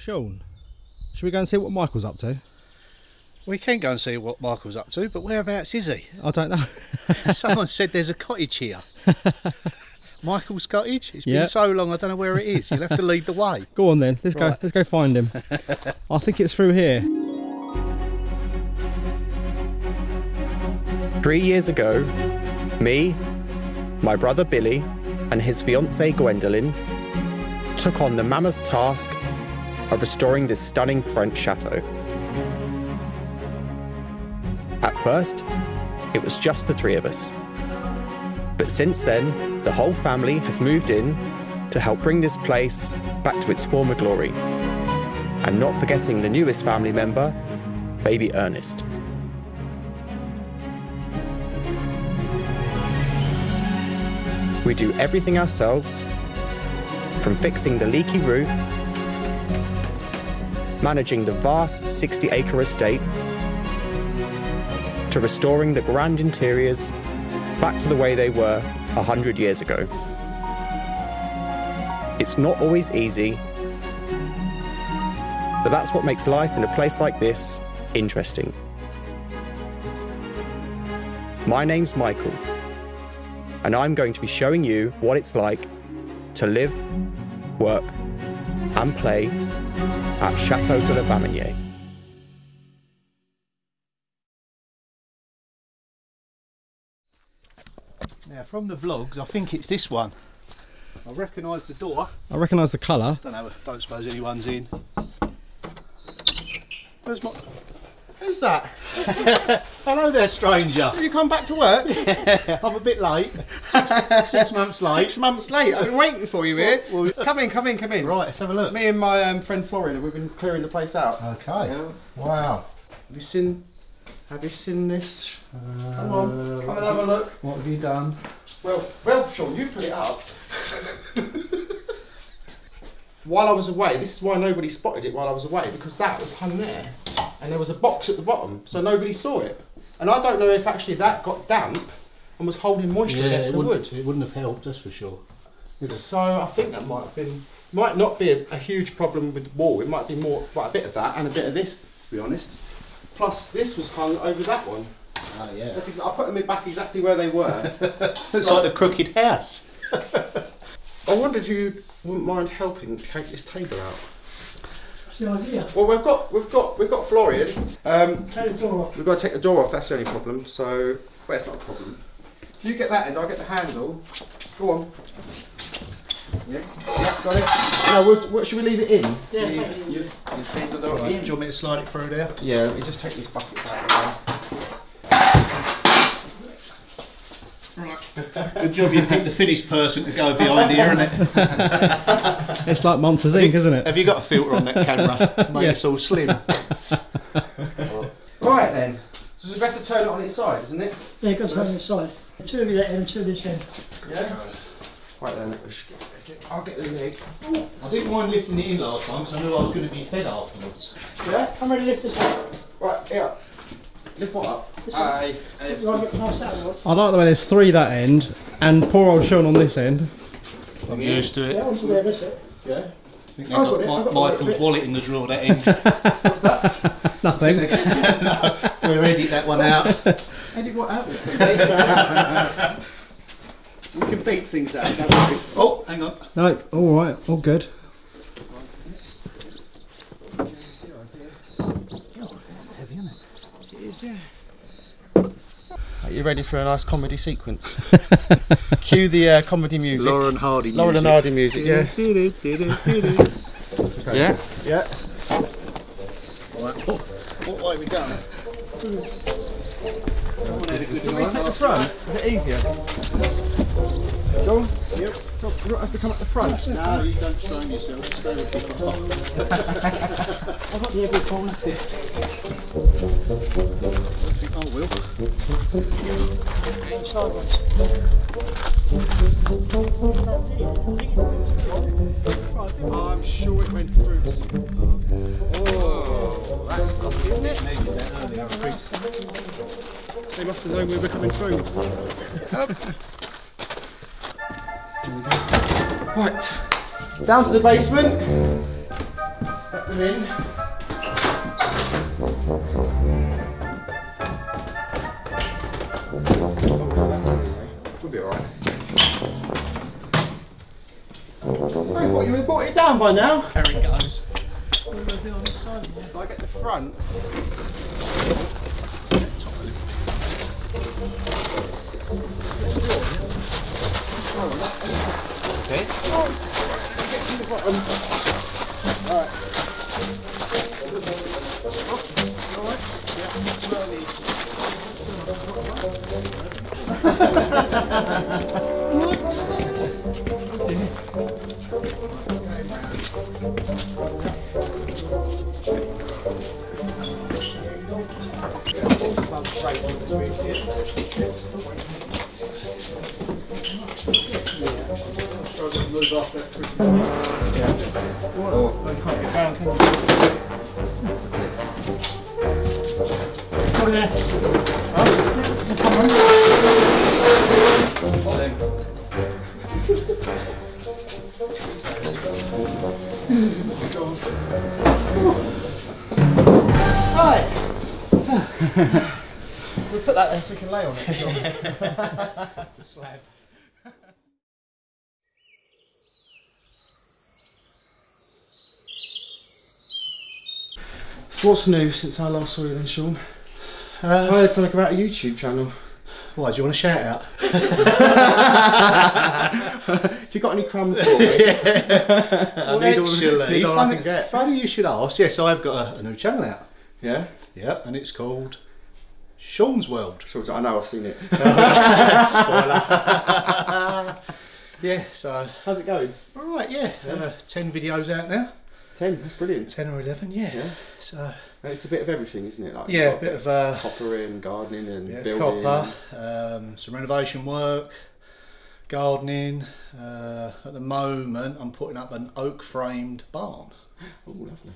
Sean, should we go and see what Michael's up to? We can go and see what Michael's up to, but whereabouts is he? I don't know. Someone said there's a cottage here. Michael's cottage? It's been so long I don't know where it is. You'll have to lead the way. Go on then, let's go find him. I think it's through here. 3 years ago, me, my brother Billy, and his fiancée Gwendolyn took on the mammoth task of restoring this stunning French chateau. At first, it was just the three of us. But since then, the whole family has moved in to help bring this place back to its former glory. And not forgetting the newest family member, baby Ernest. We do everything ourselves, from fixing the leaky roof, managing the vast 60-acre estate, to restoring the grand interiors back to the way they were 100 years ago. It's not always easy, but that's what makes life in a place like this interesting. My name's Michael, and I'm going to be showing you what it's like to live, work, and play at Château de la Vaminière. Now, from the vlogs, I think it's this one. I recognise the door. I recognise the colour. Don't suppose anyone's in. Who's that? Hello there, stranger. Have you come back to work? I'm a bit late. 6 months late. 6 months late. I've been waiting for you here. Well, come in. right, let's have a look. Me and my friend Florida, we've been clearing the place out. Okay. Yeah. Wow. Have you seen this? Come on, come and have a look. What have you done? Well, Sean, you put it up. While I was away, this is why nobody spotted it while I was away, because that was hung there, and there was a box at the bottom, so nobody saw it. And I don't know if actually that got damp and was holding moisture against the wood. It wouldn't have helped, that's for sure. So I think that might not be a huge problem with the wall. It might be more quite a bit of that and a bit of this, to be honest. Plus, this was hung over that one. Oh yeah. I put them back exactly where they were. It's like the crooked house. I wondered if you wouldn't mind helping take this table out. What's the idea? Well, we've got Florian. Take the door off. We've got to take the door off. That's the only problem. So, well, it's not a problem. If you get that end, I'll get the handle. Go on. Yeah, got it. No, should we leave it in? Yeah. Yes. Do you want me to slide it through there? Yeah. Let me just take these buckets out. Good job you picked the finished person to go behind here, isn't it? It's like Monsters Inc, isn't it? Have you got a filter on that camera? Make us all slim. Right then. So it's best to turn it on its side, isn't it? Yeah, got to on the side. Two of that end, two of this end. Yeah. Right then. I'll get the leg. I didn't mind lifting it in last time because I knew I was going to be fed afterwards. Yeah. I'm ready to lift this up. Right, here. Lift what up? Right, pass that one. I like the way there's three that end and poor old Sean on this end. I'm used to it. That one's there, that's it. Yeah. I think they've got Michael's wallet in the drawer, that end. What's that? Nothing. No, we'll edit that one out. Edit what out? We can beat things out, don't we? Oh, hang on. No, alright, all good. It's heavy, isn't it? It is, yeah. Are you ready for a nice comedy sequence? Cue the comedy music. Laurel and Hardy music. Laurel and Hardy music, yeah. Yeah. Yeah. Right, what way are we going? Can we take the front? Is it easier? Go on. Yep. You want us to come at the front? No, you don't strain yourself. Stay with people. I've got the every corner. I will. Sideways. I'm sure it went through. Oh, that's cocky, isn't it? Needed that earlier, I think. They must have known we were coming through. Right, down to the basement. Step Put them in. We'll be alright. Hey, what, you brought it down by now? There it goes. What am I doing on this side? If I get the front. Okay. Get to the bottom. Alright. Alright. Yeah. Right. We'll put that there so we can lay on it. The slab. So what's new since I last saw you then, Sean? I heard something about a YouTube channel. Why, do you want to shout out? If you got any crumbs for me, I need all I can get. Funny you should ask. Yes, I've got a new channel out. Yeah? Yeah, and it's called Sean's World. I know, I've seen it. Spoiler. Yeah, so How's it going? alright, yeah. 10 videos out now. 10, that's brilliant. 10 or 11, yeah. So And it's a bit of everything, isn't it? Like, yeah, you've a got bit of coppering, gardening and yeah, building. copper, some renovation work, gardening. At the moment I'm putting up an oak framed barn. Oh, lovely.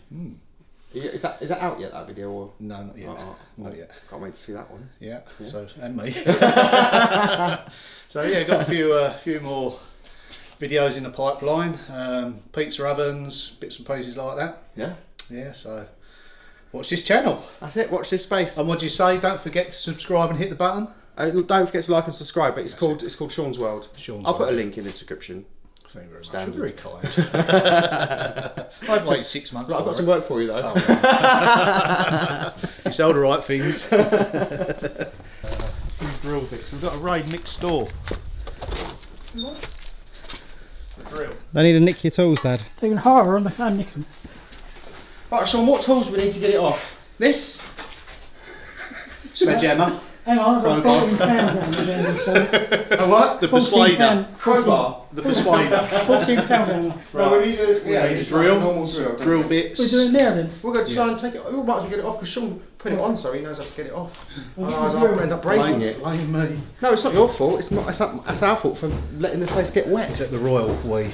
Is that out yet, that video? Or? No, not yet. Not yet. Can't wait to see that one. Yeah. So and me. So yeah, got a few more videos in the pipeline. Pizza ovens, bits and pieces like that. Yeah. Yeah. So watch this channel. That's it. Watch this space. And what do you say? Don't forget to subscribe and hit the button. Don't forget to like and subscribe. But it's called Sean's World. Sean's I'll put a World. link in the description. Thank you very much. Standard. You're very kind. I've waited 6 months. Right, I've got for some it. work for you though. Oh, you sell the right things. Drill bits. We've got a raid next door. A drill. They need to nick your tools, Dad. They can hire on the can nick them. Right, Sean, what tools do we need to get it off? This? Sledgehammer. Hang on, I've got Crowbar. 14 pounds down there. So And what? The 14 persuader. pound. Crowbar. The persuader. 14 pounds down there. Right, we need a need a drill. normal drill. Drill bits. We're doing it now then. We're going to try and take it. We might as well get it off because Sean put it on, so he knows how to get it off. Well, Otherwise, drill. I'll end up breaking Blame it. Blame me. No, it's not your fault. It's not. That's our fault for letting the place get wet. Is that the royal way?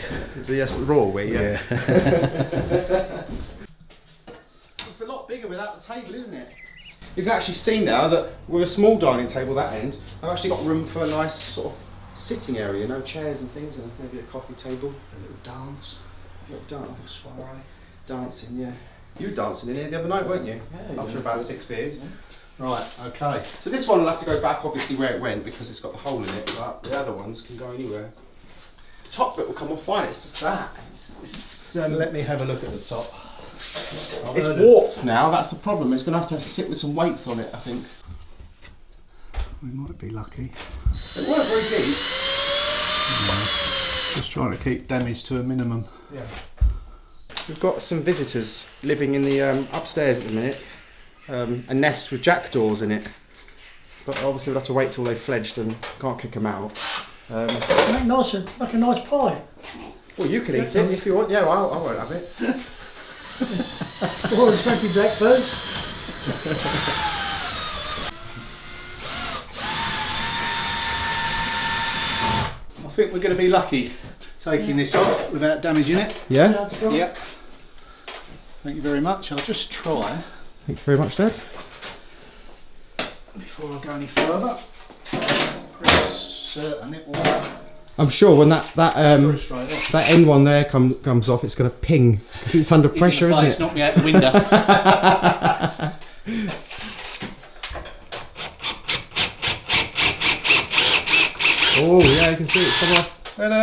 Yes, the raw way. Yeah. Yeah. It's a lot bigger without the table, isn't it? You can actually see now that with a small dining table that end, I've actually got room for a nice sort of sitting area, no chairs and things, and maybe a coffee table, A little dance. a little dance, soiree, dancing. Yeah, you were dancing in here the other night, weren't you? Yeah. After about 6 beers. Right. Okay. So this one will have to go back, obviously, where it went because it's got the hole in it. But the other ones can go anywhere. The top bit will come off fine. It's just that. Let me have a look at the top. It's warped now, that's the problem. It's going to have to sit with some weights on it, I think. We might be lucky. It weren't very deep. Just trying to keep damage to a minimum. Yeah. We've got some visitors living in the upstairs at the minute. A nest with jackdaws in it. But obviously we'll have to wait till they've fledged and can't kick them out. Make nice, like a nice pie. Well, you can eat it if you want. Yeah, well, I won't have it. All the smoky blackbirds. I think we're going to be lucky taking this off without damaging it. Yeah? Yep. Thank you very much. I'll just try Thank you very much, Dad. before I go any further. Pretty certain it will I'm sure when that Screw straight off. that end one there comes off, it's going to ping because it's under pressure, isn't it? Knock me out the window. Oh yeah, you can see it's come off. And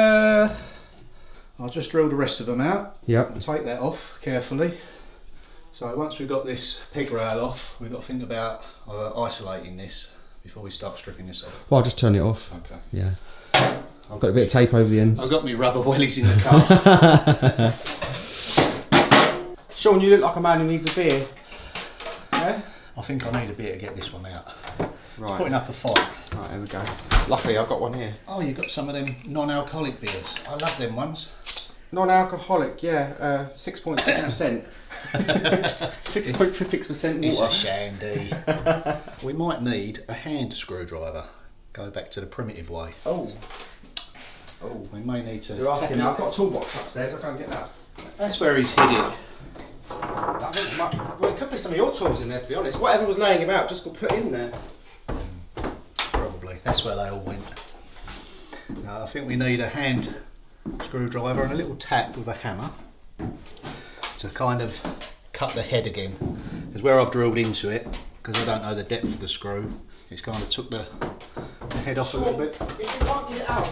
I'll just drill the rest of them out. Yep. And take that off carefully. So once we've got this peg rail off, we've got to think about isolating this before we start stripping this off. Well, I'll just turn it off. Okay. Yeah. I've got a bit of tape over the ends. I've got my rubber wellies in the car. Sean, you look like a man who needs a beer. Yeah? I think I need a beer to get this one out. Right. Putting up a fight. Right, here we go. Luckily, I've got one here. Oh, you've got some of them non-alcoholic beers. I love them ones. Non-alcoholic, yeah, 6.6%. 6.6% It's a water. shandy. We might need a hand screwdriver. Go back to the primitive way. Oh, We may need to. you're asking now. I've got a toolbox upstairs. I can't get that. That's where he's hid it. Well, it could be some of your tools in there, to be honest. Whatever was laying about, just got put in there. Probably. That's where they all went. No, I think we need a hand screwdriver and a little tap with a hammer to kind of cut the head again. Because where I've drilled into it, because I don't know the depth of the screw, it's kind of took the head off a little bit. If you can't get it out,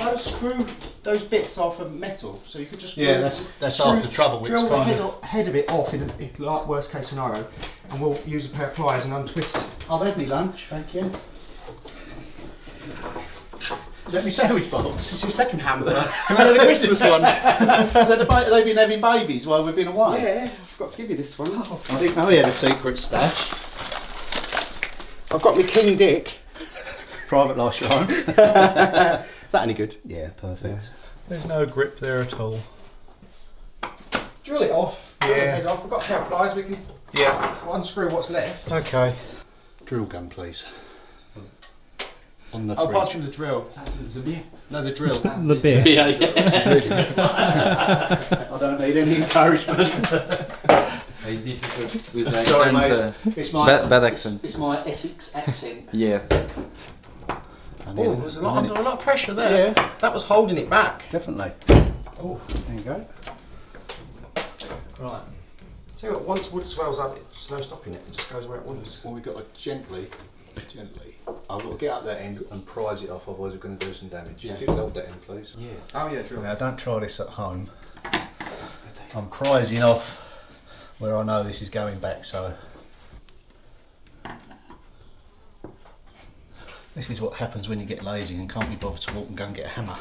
those bits are from metal, so you could just Yeah, that's half the trouble. It's drill the kind of. head of it off in like worst case scenario, and we'll use a pair of pliers and untwist. I've had me lunch, thank you. Is that my sandwich box? This is your second hamburger. Remember the Christmas one? They've been having babies while we've been away. Yeah, I forgot to give you this one. I didn't know he had a secret stash. I've got my King Dick. Private life, Sean. That any good? Yeah, perfect. There's no grip there at all. Drill it off. Yeah. Drill the head off. We've got a pair of pliers. We can unscrew what's left. Okay. Drill gun, please. On the Oh, fridge. apart from the drill. The beer. No, the drill. The beer. Yeah, I don't need any encouragement. It's difficult with the Sorry, accent. mate. It's my Bad accent. It's my Essex accent. Yeah. And Oh, then- there's and then under a lot of pressure there. Yeah. That was holding it back. Definitely. Oh, There you go. right. Tell you what, once wood swells up, it's no stopping it. It just goes where it wants. Well, we've got to gently. I've got to get up that end and prise it off, otherwise we're going to do some damage. Yeah. If you could hold that end, please. Yes. Oh yeah, drill. Now, don't try this at home. I'm prising off where I know this is going back, so. This is what happens when you get lazy and can't be bothered to walk and go and get a hammer.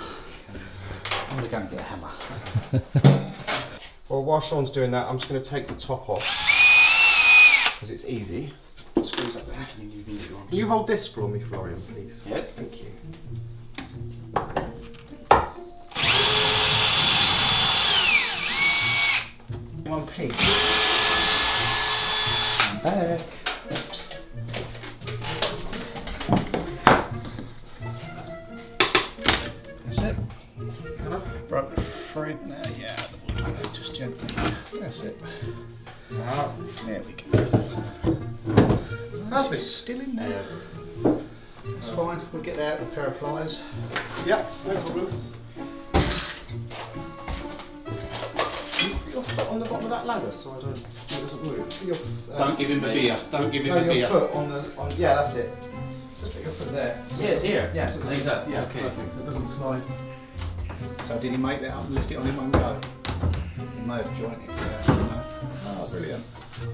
I'm going to go and get a hammer. Well, while Sean's doing that, I'm just going to take the top off because it's easy. It screws up there. Can you hold this for me, Florian, please? Yes. Thank you. One piece. I'm back. That's it. Broke the thread now, yeah. Just gently. That's it. Ah, There we go. perfect. Still in there. It's fine. We'll get that with a pair of pliers. Yeah, no problem. Put your foot on the bottom of that ladder so I don't, it doesn't move. Put your, Don't give him a beer. Don't give him no, a your beer. foot on the, yeah, that's it. Just put your foot there. So Yeah, it doesn't- here. Yeah, so it Like doesn't- that. Yeah, Okay. perfect. It doesn't slide. So did he make that up and lift it on in one go? He may have joined it. Yeah. Oh, brilliant.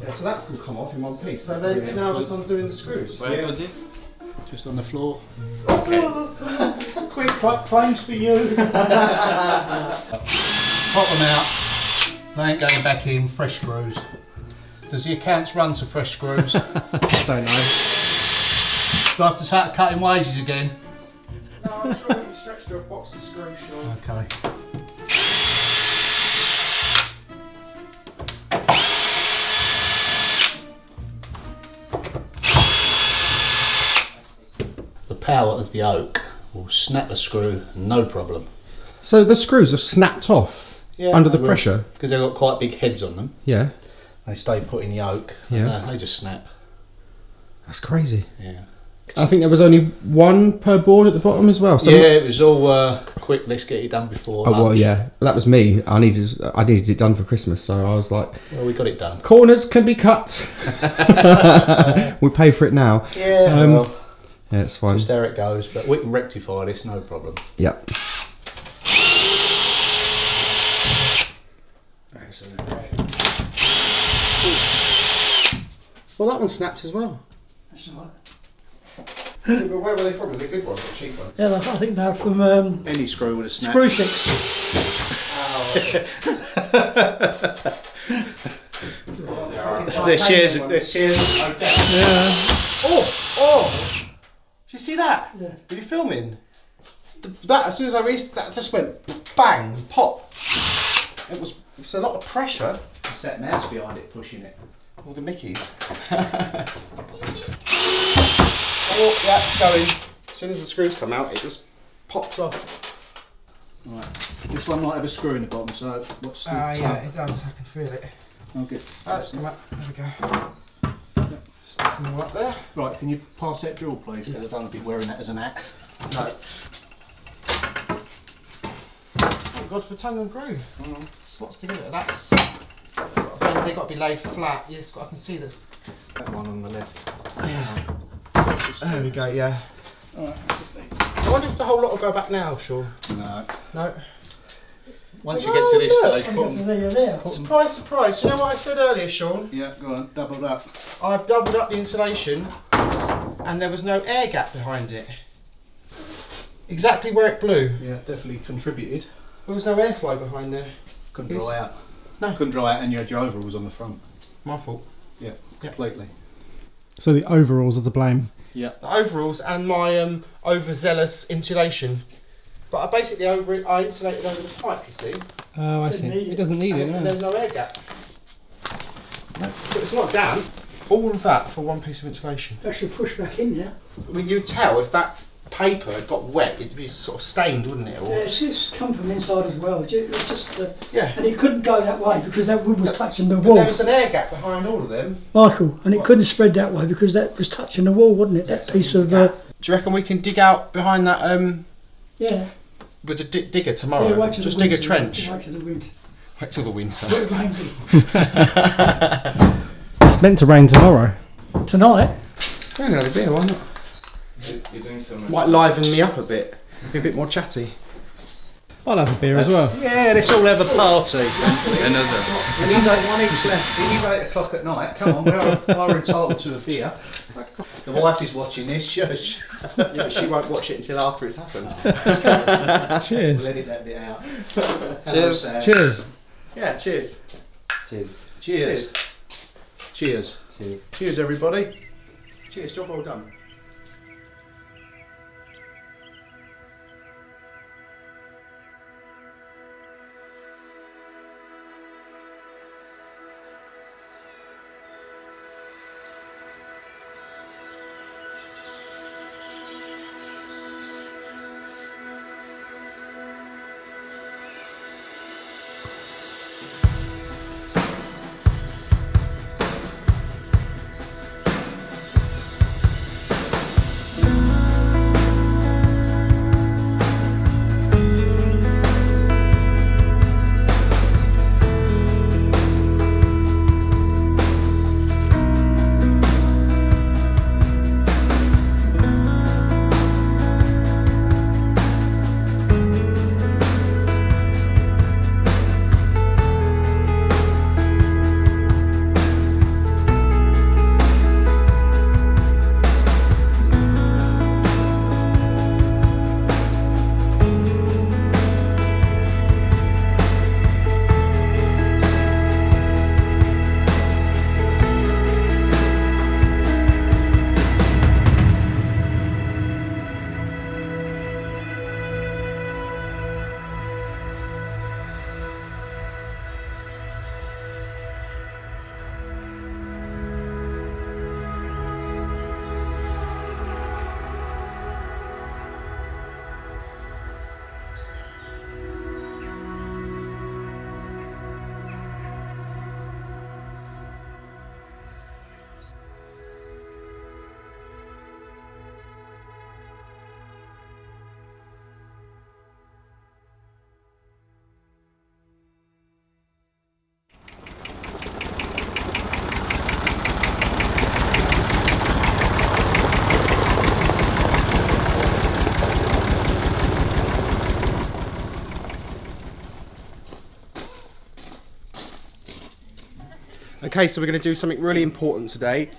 Yeah, so that's going to come off in one piece. So then it's now just undoing the screws. Where you put this? Just on the floor. Quick claims for you. Pop them out. They ain't going back in. Fresh screws. Does the accounts run to fresh screws? Do Don't know. I have to start cutting wages again? No, I'm sure we can stretch to a box of screws, Sean. Okay. The power of the oak will snap a screw, no problem. So the screws have snapped off under the pressure? Because they've got quite big heads on them. Yeah. They stay put in the oak. Yeah. And, they just snap. That's crazy. Yeah. I think there was only one per board at the bottom as well. So Yeah, it was all quick. Let's get it done before. Oh well, lunch. yeah, that was me. I needed it done for Christmas, so I was like, Well, we got it done. corners can be cut. We pay for it now. Yeah. Well, Yeah, it's fine. just there it goes. But we can rectify this, no problem. Yep. Well, that one snapped as well. That's all right. But where were they from? Were they good ones or cheap ones? Yeah, I think they're from Any screw would have snapped. screw sticks. Their shares. Yeah. Oh! Did you see that? Yeah. Were you filming? That as soon as I reached, that just went bang, pop. It was a lot of pressure. It's that mouse behind it pushing it. All the Mickeys. Oh, yeah, it's going. As soon as the screws come out, it just pops off. Right. This one might have a screw in the bottom, so what's the Yeah, it does. I can feel it. I'll get. Oh, it's come out. There we go. Stick them all up there. Right, can you pass that drill, please? Because I don't want to be wearing that as an hat. No. Thank God for tongue and groove. Slots together. That's. They've got to be laid flat. Yes, I can see this. That one on the left. Yeah. There we go. Yeah. Alright. I wonder if the whole lot will go back now, Sean. No. No. Once you get to this stage, put So them. there you're there. Surprise, surprise. You know what I said earlier, Sean? Yeah, go on, doubled up. I've doubled up the insulation and there was no air gap behind it. Exactly where it blew. Yeah, definitely contributed. There was no airflow behind there. Couldn't Yes. dry out. No. Couldn't dry out, and you had your overalls on the front. My fault. Yeah, completely. So the overalls are to blame. Yeah. The overalls and my overzealous insulation. But I basically I insulated over the pipe, you see. Oh, I see. It doesn't need it, And no. there's no air gap. No. So it's not damp. All of that for one piece of insulation. Actually push back in there. I mean, you'd tell if that paper had got wet, it'd be sort of stained, wouldn't it? Or, Yeah, it's come from inside as well. It's just, yeah. and it couldn't go that way because that wood was touching the But wall, there was an air gap behind all of them. Michael, and it couldn't spread that way because that was touching the wall, wasn't it? That So piece it's of, gap. Do you reckon we can dig out behind that yeah. with the digger tomorrow? Yeah, wait till Just the dig a winter, trench. Wait till the winter. Wait till the winter. It rains it. It's meant to rain tomorrow. Tonight, I'm gonna have a beer, why not? You're doing so much. Might liven me up a bit. Be a bit more chatty. I'll have a beer as well. Yeah, let's all have a party. Another. And he's like one each left. It is 8 o'clock at night. Come on, we're entitled to a beer. The wife is watching this. Shush. Yeah, but she won't watch it until after it's happened. Cheers. We'll edit that bit out. Cheers. Cheers. Yeah, cheers. Cheers. Cheers. Cheers. Cheers. Cheers, everybody. Cheers, job well done. Okay, so we're going to do something really important today.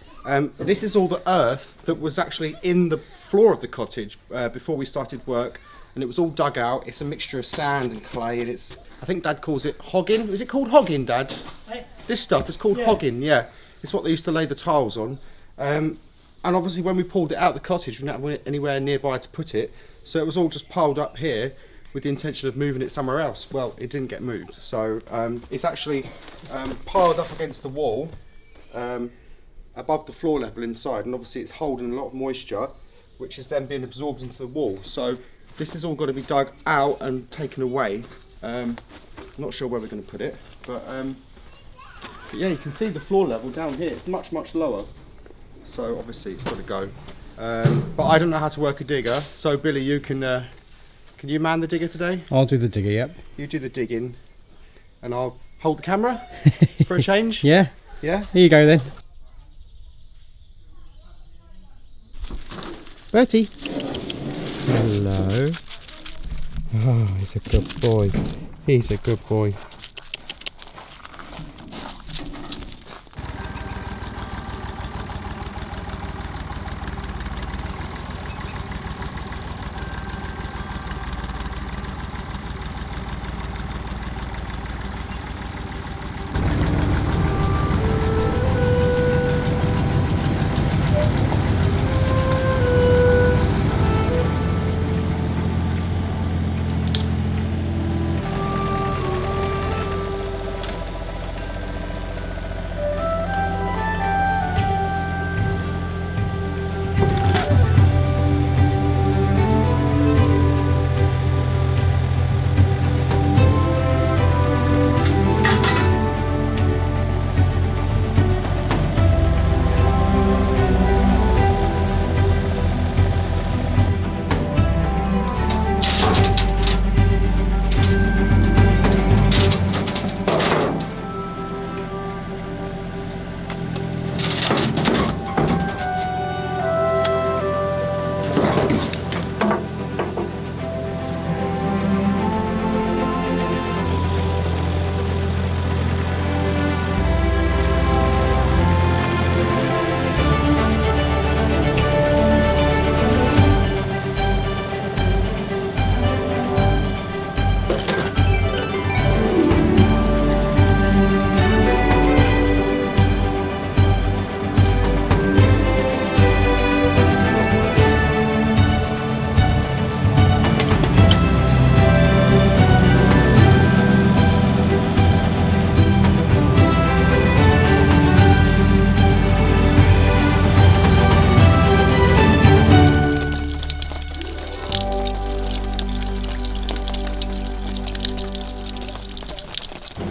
This is all the earth that was actually in the floor of the cottage before we started work, and it was all dug out. It's a mixture of sand and clay, and it's, I think Dad calls it hogging. Is it called hogging, Dad? Hey? This stuff is called hogging, yeah. It's what they used to lay the tiles on. And obviously when we pulled it out of the cottage, we didn't have anywhere nearby to put it, so it was all just piled up here with the intention of moving it somewhere else. Well, it didn't get moved, so it's actually piled up against the wall above the floor level inside, and obviously it's holding a lot of moisture, which is then being absorbed into the wall. So this has all got to be dug out and taken away. Not sure where we're going to put it, but yeah, you can see the floor level down here. It's much lower, so obviously it's got to go. But I don't know how to work a digger, so Billy, you can you man the digger today? I'll do the digger, yep. You do the digging, and I'll hold the camera for a change. Yeah. Yeah? Here you go then. Bertie. Hello. Oh, he's a good boy. He's a good boy.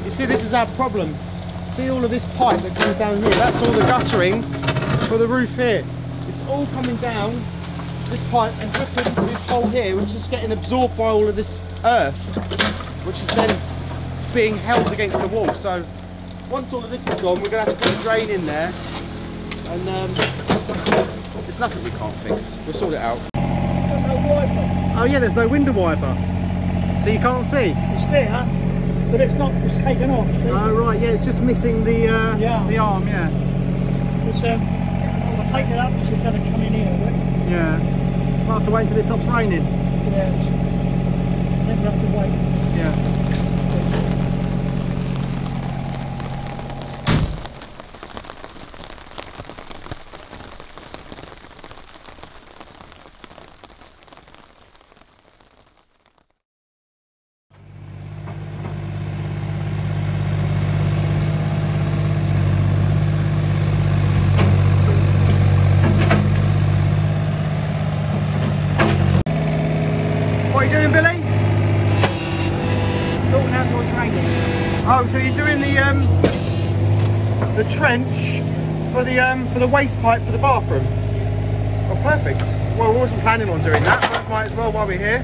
See, this is our problem. See all of this pipe that comes down here? That's all the guttering for the roof here. It's all coming down this pipe and dripping into this hole here, which is getting absorbed by all of this earth, which is then being held against the wall. So once all of this is gone, we're going to have to put a drain in there, and it's nothing we can't fix. We'll sort it out. Oh yeah, there's no window wiper, so you can't see. It's there, but it's not, it's taken off. See? Oh right, yeah, it's just missing the arm, yeah. It's, I'll take it up, so it's going to come in here, right? Yeah. We'll have to wait until it stops raining. Yeah, then we have to wait. Yeah. What are you doing, Billy? Sorting out your training. Oh, so you're doing the trench for the waste pipe for the bathroom? Oh, perfect. Well, we wasn't planning on doing that, but might as well while we're here.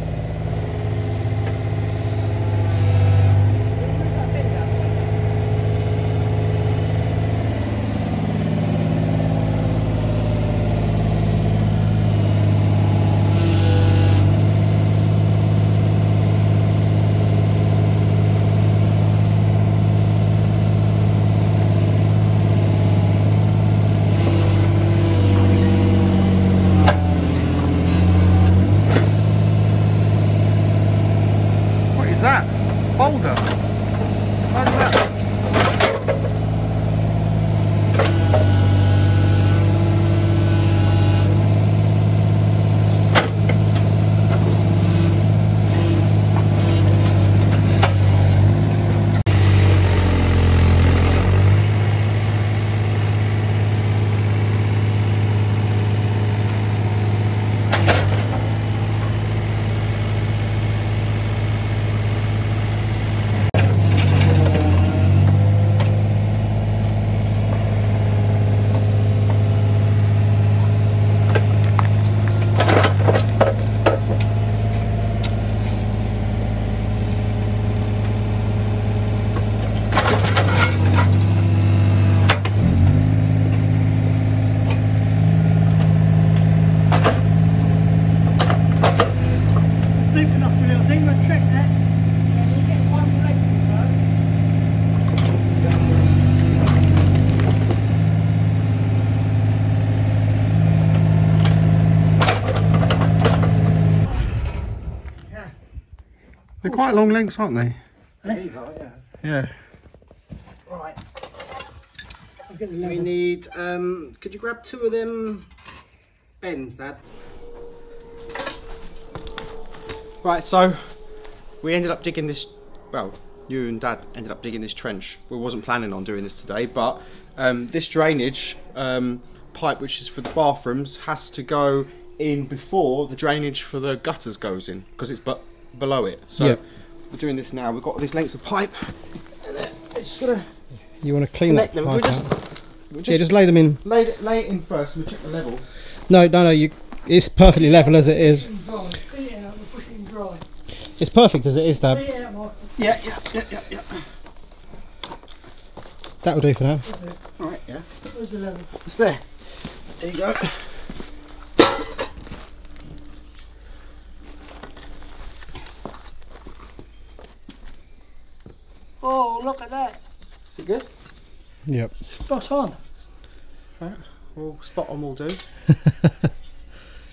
quite long lengths, aren't they? These are, yeah. Yeah. Right. I'll get the We level. need, could you grab 2 of them bends, Dad? Right, so we ended up digging this, well, you and Dad ended up digging this trench. We wasn't planning on doing this today, but this drainage pipe, which is for the bathrooms, has to go in before the drainage for the gutters goes in, because it's below it. So Yep. we're doing this now. We've got these lengths of pipe, and then it's gonna You want to clean that connect them. pipe out? We'll Just lay them in. lay it in first, and we'll check the level. No, it's perfectly level as it is. Dry. Clean it out, we'll push it in dry. It's perfect as it is, Dad. Clean it out, Michael. Yeah. That'll do for now. That's it. Alright, yeah. Where's the level? It's there. There you go. Oh, look at that. Is it good? Yep. Spot on. Right. Well, spot on will do.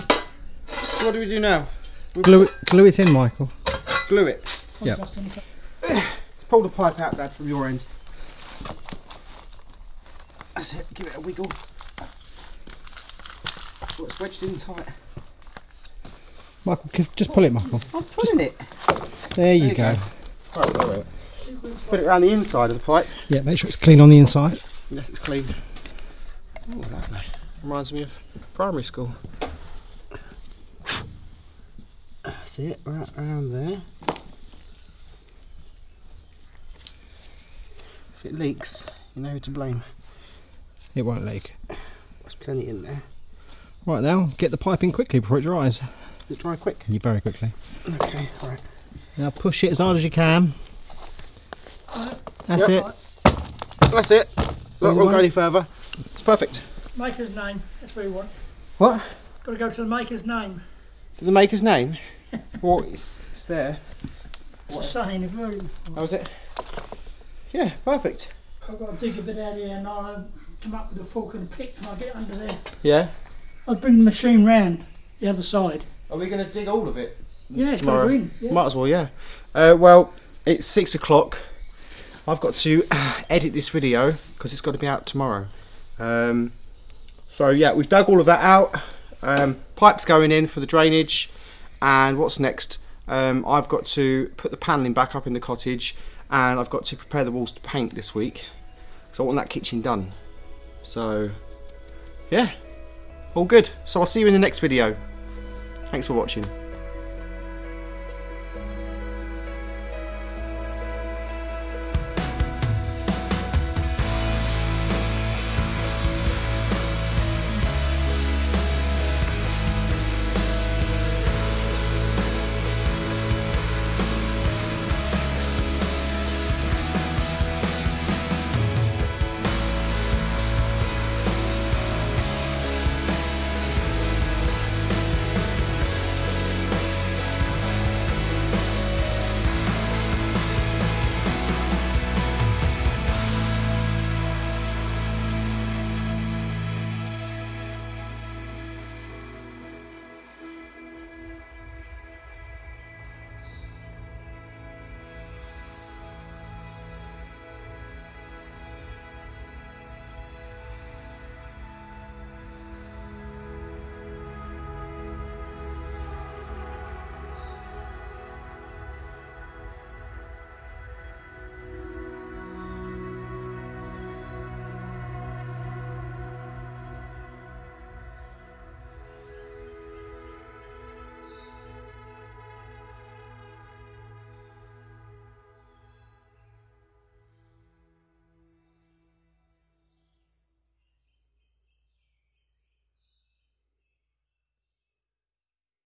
So what do we do now? Glue it in, Michael. Glue it. Yep. Pull the pipe out, Dad, from your end. That's it. Give it a wiggle. Oh, it's wedged in tight. Michael, just pull it, Michael. I'm pulling it. There you go. Right. Put it around the inside of the pipe. Yeah, make sure it's clean on the inside. Yes, it's clean. Oh, lovely. Reminds me of primary school. That's it, right around there. If it leaks, you know who to blame. It won't leak. There's plenty in there. Right now, get the pipe in quickly before it dries. Does it dry quick? Very quickly. Okay, right. Now push it as hard as you can. That's Yep. it. That's it. Look, won't go any further. It's perfect. Maker's name. That's what you want. What? Got to go to the maker's name. Is it the maker's name? Well, it's there. It's a saying, it's very. How was it? Yeah, perfect. I've got to dig a bit out here and I'll come up with a fork and a pick and I'll get under there. Yeah. I'll bring the machine round the other side. Are we going to dig all of it? Yeah, it's got Tomorrow. to go in. Yeah. Might as well, yeah. Well, it's 6 o'clock. I've got to edit this video because it's got to be out tomorrow. So yeah, we've dug all of that out. Pipes going in for the drainage, and what's next? I've got to put the panelling back up in the cottage, and I've got to prepare the walls to paint this week. So I want that kitchen done. So yeah, all good. So I'll see you in the next video. Thanks for watching.